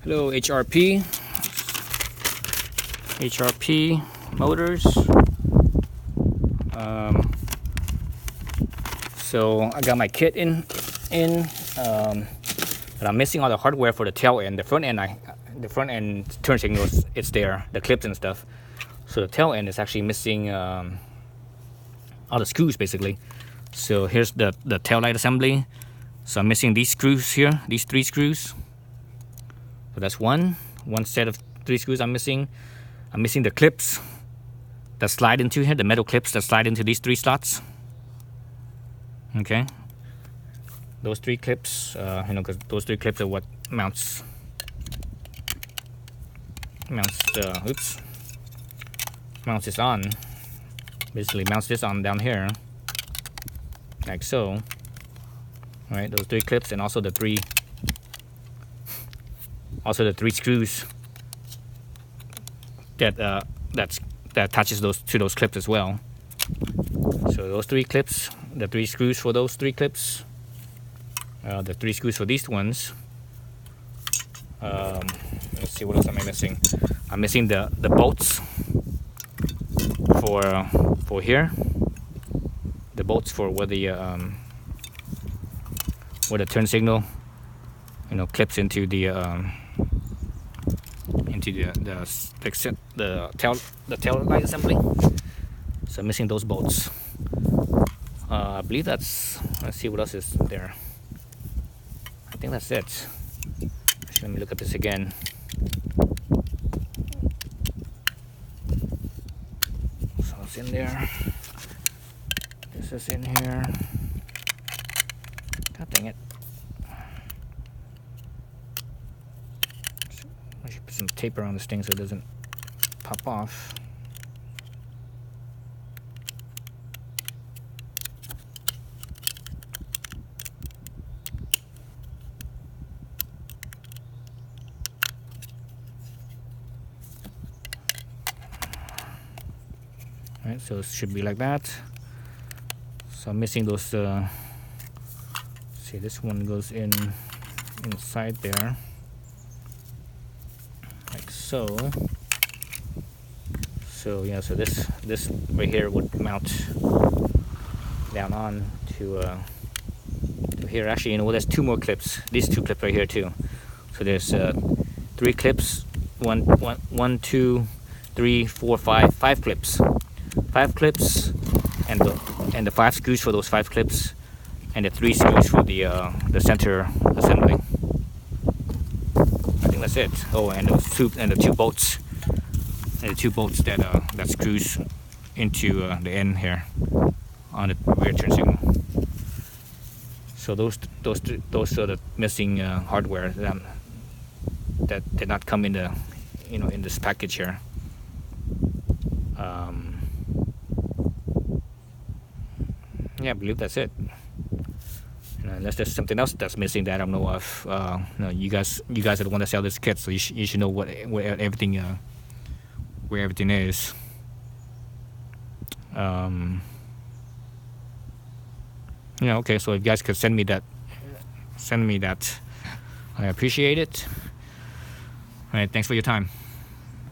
Hello, HRP motors. So I got my kit in, but I'm missing all the hardware for the tail end. The front end turn signals, it's there, the clips and stuff. So the tail end is actually missing all the screws basically. So here's the tail light assembly. So I'm missing these screws here, these 3 screws. So that's one set of 3 screws I'm missing. I'm missing the clips that slide into here, the metal clips that slide into these 3 slots. Okay, those 3 clips, because those 3 clips are what mounts this on. Basically mounts this on down here, like so. All right, those 3 clips, and also the 3 screws that attaches to those clips as well. So those 3 clips, the 3 screws for those 3 clips, the 3 screws for these ones. Let's see, what else am I missing? I'm missing the bolts for here, the bolts for where the turn signal clips into the tail light assembly. So I'm missing those bolts. I believe that's, let's see what else is there. I think that's it. Actually, let me look at this again. So it's in there. This is in here. God dang it. I should put some tape around this thing so it doesn't pop off. Right, so it should be like that. So I'm missing those. See, this one goes inside there, like so. So yeah, so this right here would mount down on to here. Actually, there's 2 more clips. These 2 clips right here too. So there's 3 clips. 1, 2, 3, 4, 5 clips. 5 clips, and the 5 screws for those 5 clips, and the 3 screws for the center assembly. I think that's it. Oh, and the 2 bolts, and the 2 bolts that screws into the end here on the rear turn signal. So those are the missing hardware that did not come in the in this package here. Yeah, I believe that's it. Unless there's something else that's missing that I don't know of. You guys are the one that sell this kit, so you should know where everything is. Okay. So if you guys could send me that, I appreciate it. All right. Thanks for your time.